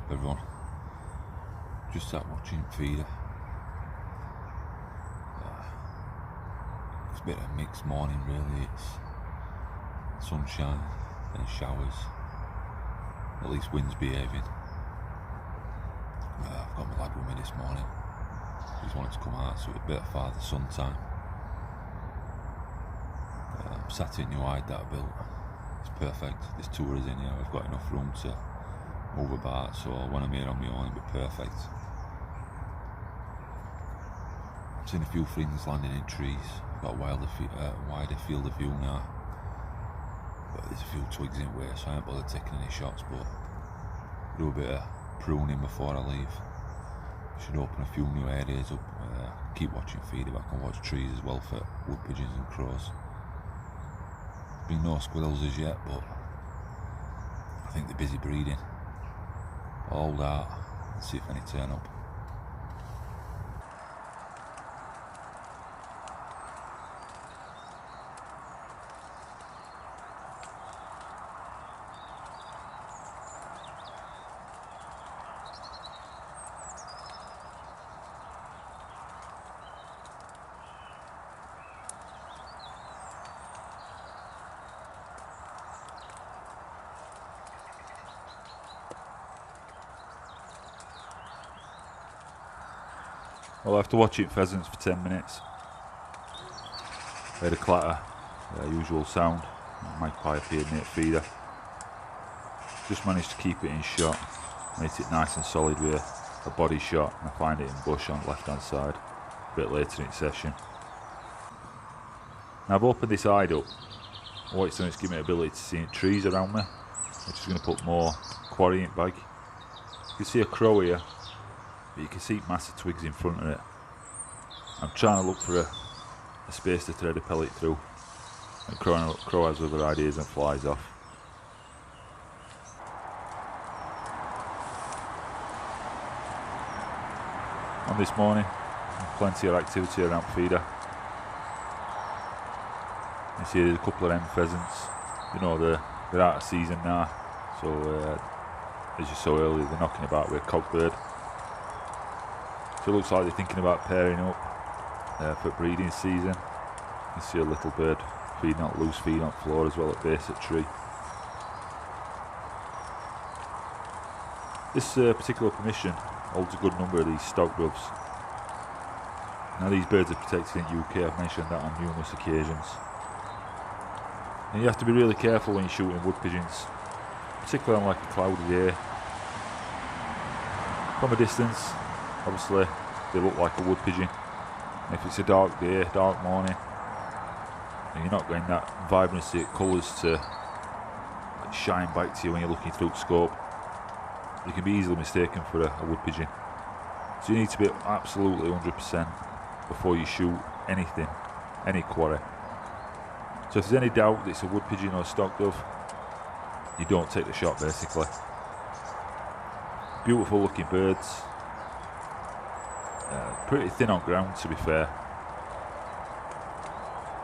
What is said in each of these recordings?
up everyone? Just sat watching feeder. It's a bit of a mixed morning really. It's sunshine, then showers, at least wind's behaving. I've got my lad with me this morning. He's wanted to come out, so it's a bit of father-son time. I'm sat in new hide that I built. It's perfect. There's tours in here. I've got enough room to move about, so when I'm here on my own it'll be perfect. I've seen a few things landing in trees. I've got a wider field of view now, but there's a few twigs in the way, so I ain't bothered taking any shots, but do a bit of pruning before I leave. Should open a few new areas up. Keep watching feed if I can watch trees as well for wood pigeons and crows. Been no squirrels as yet, but I think they're busy breeding. I'll hold out and see if any turn up. Well, after watching pheasants for 10 minutes, I heard a clatter, usual sound. Magpie appeared near the feeder. Just managed to keep it in shot, made it nice and solid with a body shot, and I find it in bush on the left hand side, a bit later in session. Now I've opened this hide up. What it's done is give me the ability to see trees around me, which is going to put more quarry in the bag. You can see a crow here, but you can see massive twigs in front of it. I'm trying to look for a space to thread a pellet through, and crow has other ideas and flies off. On this morning, plenty of activity around feeder. You see there's a couple of M pheasants. You know they're out of season now, so as you saw earlier, they're knocking about with a cockbird. So it looks like they're thinking about pairing up for breeding season. You see a little bird feeding on loose feed on the floor as well at base of the tree. This particular permission holds a good number of these stock doves. Now these birds are protected in the UK, I've mentioned that on numerous occasions. And you have to be really careful when you're shooting wood pigeons, particularly on like a cloudy day. From a distance, obviously they look like a wood pigeon. And if it's a dark day, dark morning, and you're not getting that vibrancy of colours to like, shine back to you when you're looking through the scope, you can be easily mistaken for a wood pigeon. So you need to be absolutely 100% before you shoot anything, any quarry. So if there's any doubt that it's a wood pigeon or a stock dove, you don't take the shot basically. Beautiful looking birds. Pretty thin on ground to be fair.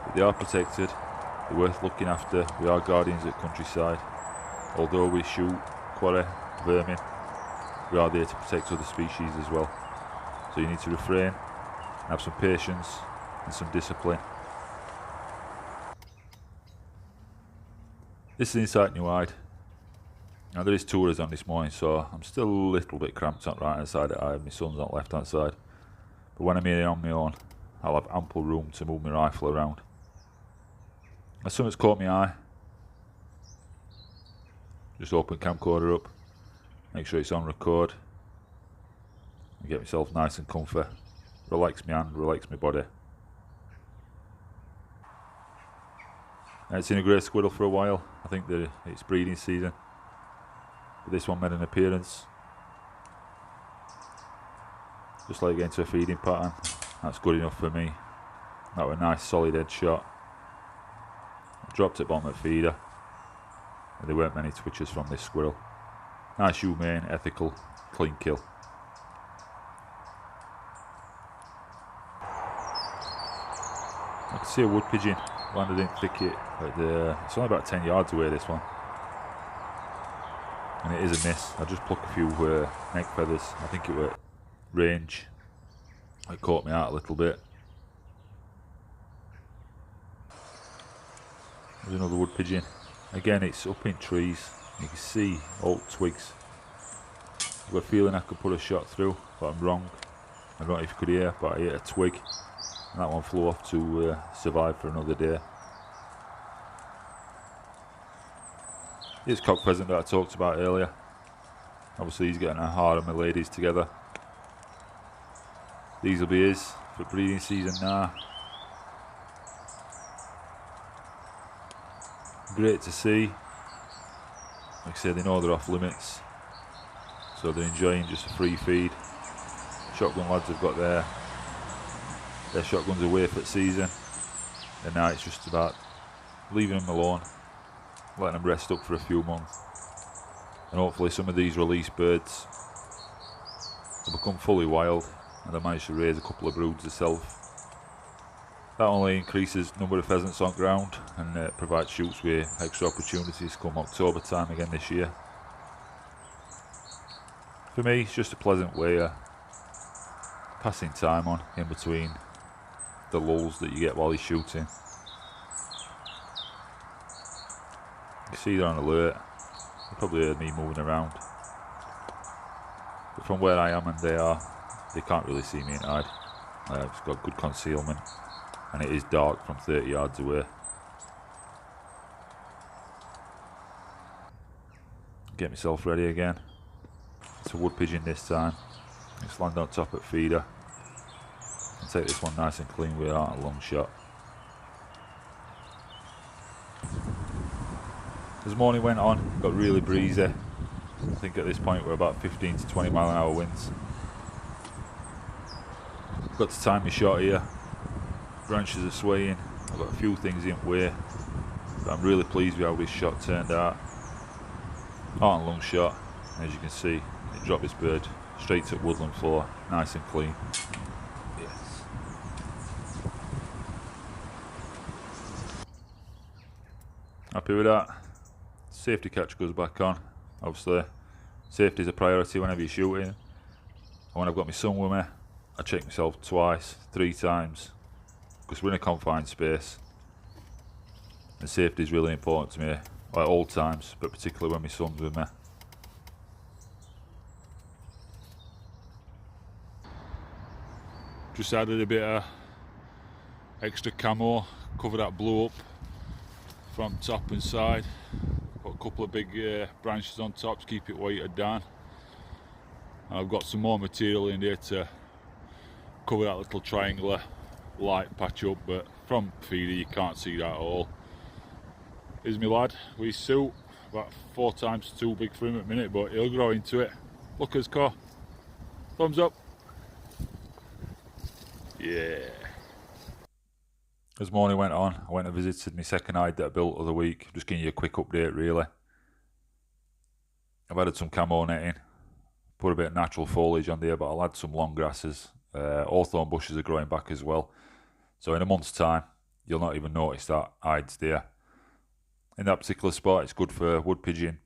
But they are protected, they're worth looking after. We are guardians at countryside. Although we shoot quarry, vermin, we are there to protect other species as well. So you need to refrain, have some patience and some discipline. This is inside New Hyde. Now there is tourists on this morning, so I'm still a little bit cramped on the right hand side of the eye. My son's on the left hand side. But when I'm here on my own, I'll have ample room to move my rifle around. As soon as caught my eye, just open camcorder up, make sure it's on record, and get myself nice and comfy. Relax my hand, relax my body. I haven't seen a grey squirrel for a while. I think that it's breeding season. But this one made an appearance. Just like getting to a feeding pattern. That's good enough for me. That was a nice solid head shot. I dropped it bottom at feeder. And there weren't many twitches from this squirrel. Nice humane, ethical, clean kill. I can see a wood pigeon landed in thicket. But it's only about 10 yards away, this one. and it is a miss. I just pluck a few neck feathers. I think it was range. It caught me out a little bit. There's another wood pigeon. Again, it's up in trees. You can see all twigs. I've got a feeling I could put a shot through, but I'm wrong. I don't know if you could hear, but I hit a twig, and that one flew off to survive for another day. Here's cock pheasant that I talked about earlier. Obviously he's getting a hard on my ladies together. These will be his for breeding season now. Great to see. Like I say, they know they're off limits, so they're enjoying just a free feed. Shotgun lads have got their shotguns away for the season, and now it's just about leaving them alone, letting them rest up for a few months, and hopefully some of these released birds will become fully wild, and I manage to raise a couple of broods herself. That only increases the number of pheasants on ground, and provides shoots with extra opportunities come October time again this year. For me, it's just a pleasant way of passing time on in between the lulls that you get while you're shooting. You see they're on alert. You probably heard me moving around, but from where I am and they can't really see me at night. It's got good concealment, and it is dark from 30 yards away. Get myself ready again. It's a wood pigeon this time. Just land on top at feeder and take this one nice and clean without a long shot. As morning went on, it got really breezy. I think at this point we're about 15 to 20 mile an hour winds. Got to time my shot here. Branches are swaying. I've got a few things in way, but I'm really pleased with how this shot turned out. Out and long shot, and as you can see, it dropped this bird straight to woodland floor, nice and clean. Yes. Happy with that. Safety catch goes back on. Obviously, safety is a priority whenever you're shooting. And when I've got my son with me, I check myself twice, 3 times, because we're in a confined space. And safety is really important to me at all times, but particularly when my son's with me. Just added a bit of extra camo, cover that blew up from top and side. Got a couple of big branches on top to keep it weighted down. And I've got some more material in there to cover that little triangular light patch up, but from feeder you can't see that at all. Here's my lad with his suit, about 4 times too big for him at the minute, but he'll grow into it. Look at his car. Thumbs up. Yeah. As morning went on, I went and visited my second hide that I built the other week. Just giving you a quick update really. I've added some camo netting, put a bit of natural foliage on there, but I'll add some long grasses. Hawthorn bushes are growing back as well. So in a month's time, you'll not even notice that hide's there. In that particular spot, it's good for wood pigeon,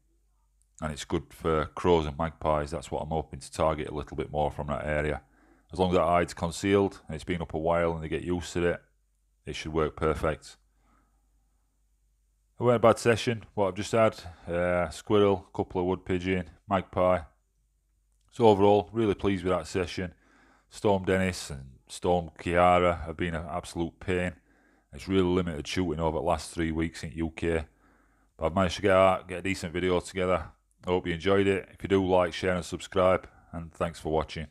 and it's good for crows and magpies. That's what I'm hoping to target a little bit more from that area. As long as that hide's concealed and it's been up a while and they get used to it, it should work perfect. It weren't a bad session. What I've just had, squirrel, couple of wood pigeon, magpie. So overall, really pleased with that session. Storm Dennis and Storm Kiara have been an absolute pain. It's really limited shooting over the last 3 weeks in UK. But I've managed to get a decent video together. I hope you enjoyed it. If you do, like, share and subscribe. And thanks for watching.